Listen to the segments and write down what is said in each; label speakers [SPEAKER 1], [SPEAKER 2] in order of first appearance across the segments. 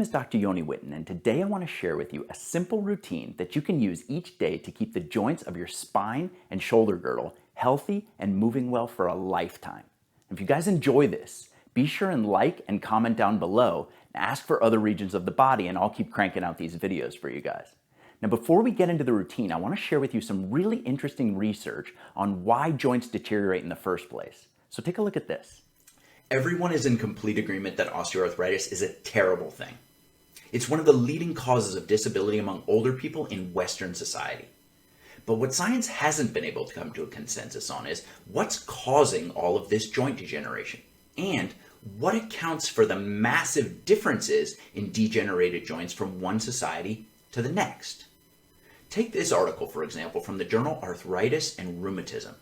[SPEAKER 1] is Dr. Yoni Witten, and today I want to share with you a simple routine that you can use each day to keep the joints of your spine and shoulder girdle healthy and moving well for a lifetime. If you guys enjoy this, be sure and like and comment down below and ask for other regions of the body, and I'll keep cranking out these videos for you guys. Now, before we get into the routine, I want to share with you some really interesting research on why joints deteriorate in the first place. So take a look at this. Everyone is in complete agreement that osteoarthritis is a terrible thing. It's one of the leading causes of disability among older people in Western society. But what science hasn't been able to come to a consensus on is what's causing all of this joint degeneration, and what accounts for the massive differences in degenerated joints from one society to the next. Take this article, for example, from the journal Arthritis and Rheumatism.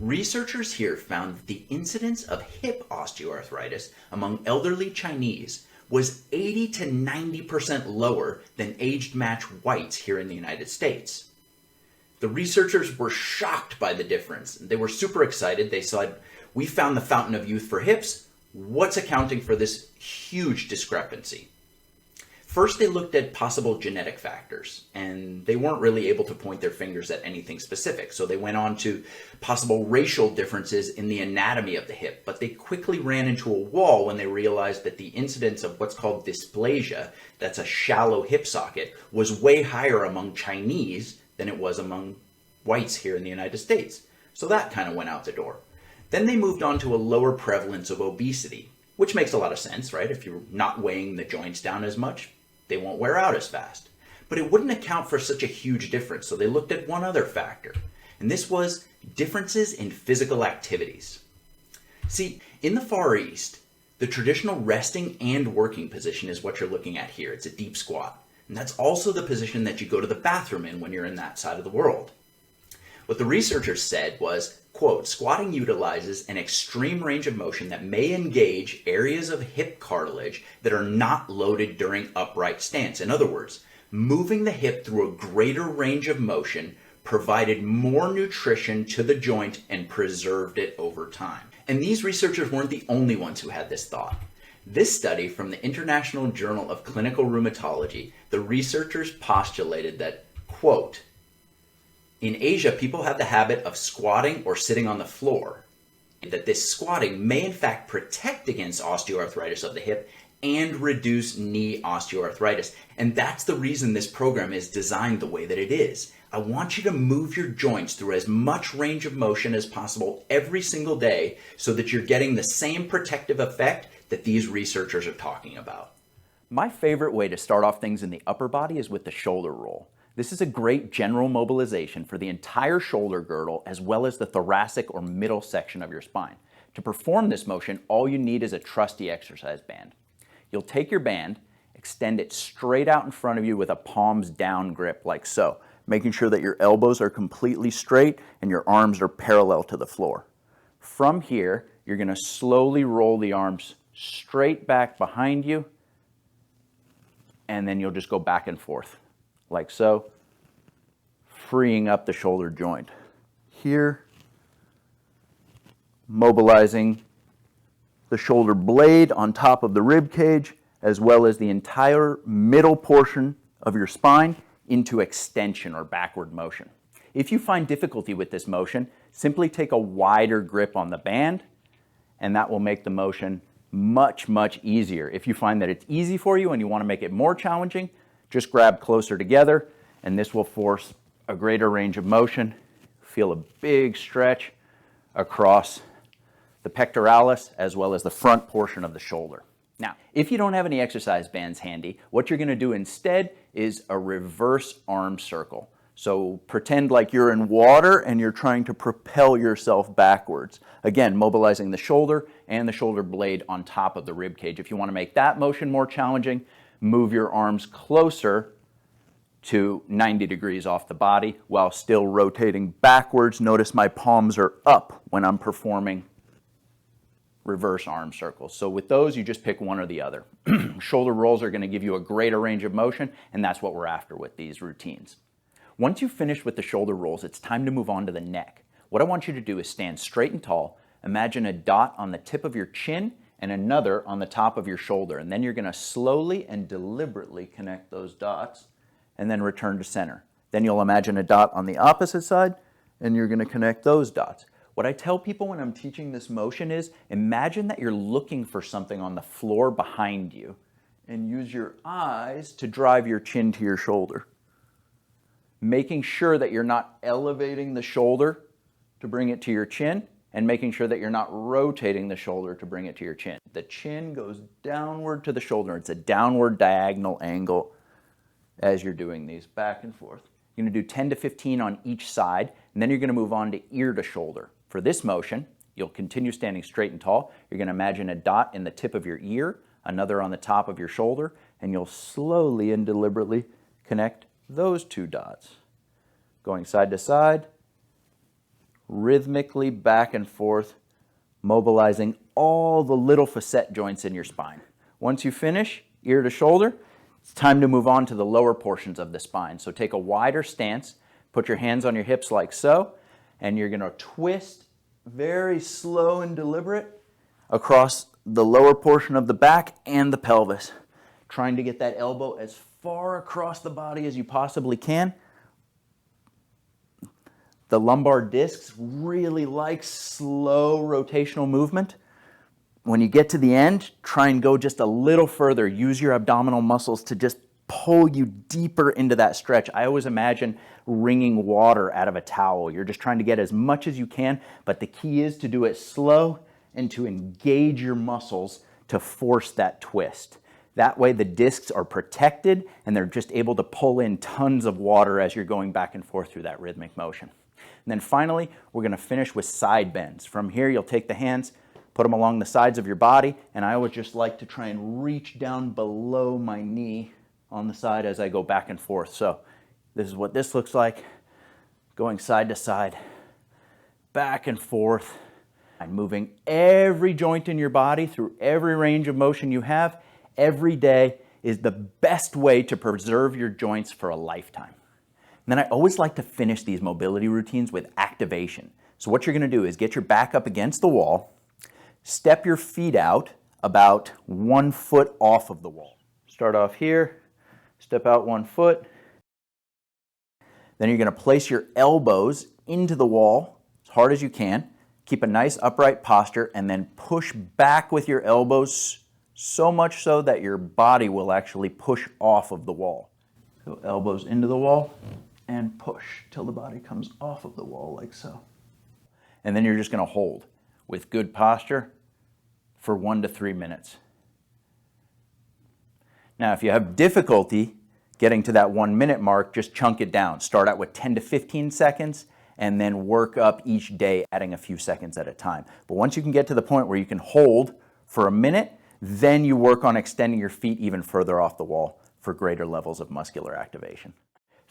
[SPEAKER 1] Researchers here found that the incidence of hip osteoarthritis among elderly Chinese was 80 to 90% lower than age-matched whites here in the United States. The researchers were shocked by the difference. They were super excited. They said, "We found the fountain of youth for hips. What's accounting for this huge discrepancy?" First, they looked at possible genetic factors, and they weren't really able to point their fingers at anything specific. So they went on to possible racial differences in the anatomy of the hip, but they quickly ran into a wall when they realized that the incidence of what's called dysplasia, that's a shallow hip socket, was way higher among Chinese than it was among whites here in the United States. So that kind of went out the door. Then they moved on to a lower prevalence of obesity, which makes a lot of sense, right? If you're not weighing the joints down as much, they won't wear out as fast. But it wouldn't account for such a huge difference, so they looked at one other factor, and this was differences in physical activities. See, in the Far East, the traditional resting and working position is what you're looking at here. It's a deep squat, and that's also the position that you go to the bathroom in when you're in that side of the world. What the researchers said was, quote, "Squatting utilizes an extreme range of motion that may engage areas of hip cartilage that are not loaded during upright stance." In other words, moving the hip through a greater range of motion provided more nutrition to the joint and preserved it over time. And these researchers weren't the only ones who had this thought. This study from the International Journal of Clinical Rheumatology, the researchers postulated that, quote, "In Asia, people have the habit of squatting or sitting on the floor, that this squatting may in fact protect against osteoarthritis of the hip and reduce knee osteoarthritis. And that's the reason this program is designed the way that it is. I want you to move your joints through as much range of motion as possible every single day so that you're getting the same protective effect that these researchers are talking about." My favorite way to start off things in the upper body is with the shoulder roll. This is a great general mobilization for the entire shoulder girdle as well as the thoracic or middle section of your spine. To perform this motion, all you need is a trusty exercise band. You'll take your band, extend it straight out in front of you with a palms down grip like so, making sure that your elbows are completely straight and your arms are parallel to the floor. From here, you're going to slowly roll the arms straight back behind you, and then you'll just go back and forth like so, freeing up the shoulder joint. Here, mobilizing the shoulder blade on top of the rib cage, as well as the entire middle portion of your spine into extension or backward motion. If you find difficulty with this motion, simply take a wider grip on the band, and that will make the motion much, much easier. If you find that it's easy for you and you want to make it more challenging, just grab closer together, and this will force a greater range of motion. Feel a big stretch across the pectoralis as well as the front portion of the shoulder. Now, if you don't have any exercise bands handy, what you're going to do instead is a reverse arm circle. So pretend like you're in water and you're trying to propel yourself backwards. Again, mobilizing the shoulder and the shoulder blade on top of the rib cage. If you want to make that motion more challenging, move your arms closer to 90 degrees off the body while still rotating backwards. Notice my palms are up when I'm performing reverse arm circles. So with those, you just pick one or the other. Shoulder rolls are going to give you a greater range of motion, and that's what we're after with these routines. Once you've finished with the shoulder rolls, it's time to move on to the neck. What I want you to do is stand straight and tall, imagine a dot on the tip of your chin, and another on the top of your shoulder. And then you're going to slowly and deliberately connect those dots and then return to center. Then you'll imagine a dot on the opposite side and you're going to connect those dots. What I tell people when I'm teaching this motion is imagine that you're looking for something on the floor behind you and use your eyes to drive your chin to your shoulder. Making sure that you're not elevating the shoulder to bring it to your chin and making sure that you're not rotating the shoulder to bring it to your chin. The chin goes downward to the shoulder. It's a downward diagonal angle as you're doing these back and forth. You're going to do 10 to 15 on each side, and then you're going to move on to ear to shoulder. For this motion, you'll continue standing straight and tall. You're going to imagine a dot in the tip of your ear, another on the top of your shoulder, and you'll slowly and deliberately connect those two dots. Going side to side, rhythmically back and forth, mobilizing all the little facet joints in your spine. Once you finish, ear to shoulder, it's time to move on to the lower portions of the spine. So take a wider stance, put your hands on your hips like so, and you're going to twist very slow and deliberate across the lower portion of the back and the pelvis, trying to get that elbow as far across the body as you possibly can. The lumbar discs really like slow rotational movement. When you get to the end, try and go just a little further. Use your abdominal muscles to just pull you deeper into that stretch. I always imagine wringing water out of a towel. You're just trying to get as much as you can, but the key is to do it slow and to engage your muscles to force that twist. That way the discs are protected and they're just able to pull in tons of water as you're going back and forth through that rhythmic motion. And then finally, we're going to finish with side bends. From here, you'll take the hands, put them along the sides of your body, and I always just like to try and reach down below my knee on the side as I go back and forth. So this is what this looks like, going side to side, back and forth, and moving every joint in your body through every range of motion you have every day is the best way to preserve your joints for a lifetime. And then I always like to finish these mobility routines with activation. So what you're going to do is get your back up against the wall, step your feet out about 1 foot off of the wall. Start off here, step out 1 foot. Then you're going to place your elbows into the wall as hard as you can. Keep a nice upright posture and then push back with your elbows so much so that your body will actually push off of the wall. So elbows into the wall and push till the body comes off of the wall like so. And then you're just going to hold with good posture for 1 to 3 minutes. Now, if you have difficulty getting to that 1 minute mark, just chunk it down. Start out with 10 to 15 seconds and then work up each day, adding a few seconds at a time. But once you can get to the point where you can hold for a minute, then you work on extending your feet even further off the wall for greater levels of muscular activation.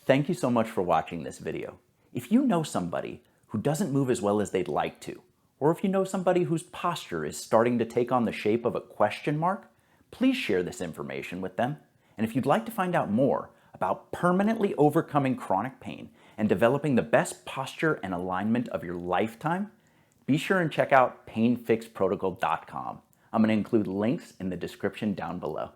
[SPEAKER 1] Thank you so much for watching this video. If you know somebody who doesn't move as well as they'd like to, or if you know somebody whose posture is starting to take on the shape of a question mark, please share this information with them. And if you'd like to find out more about permanently overcoming chronic pain and developing the best posture and alignment of your lifetime, be sure and check out painfixprotocol.com. I'm going to include links in the description down below.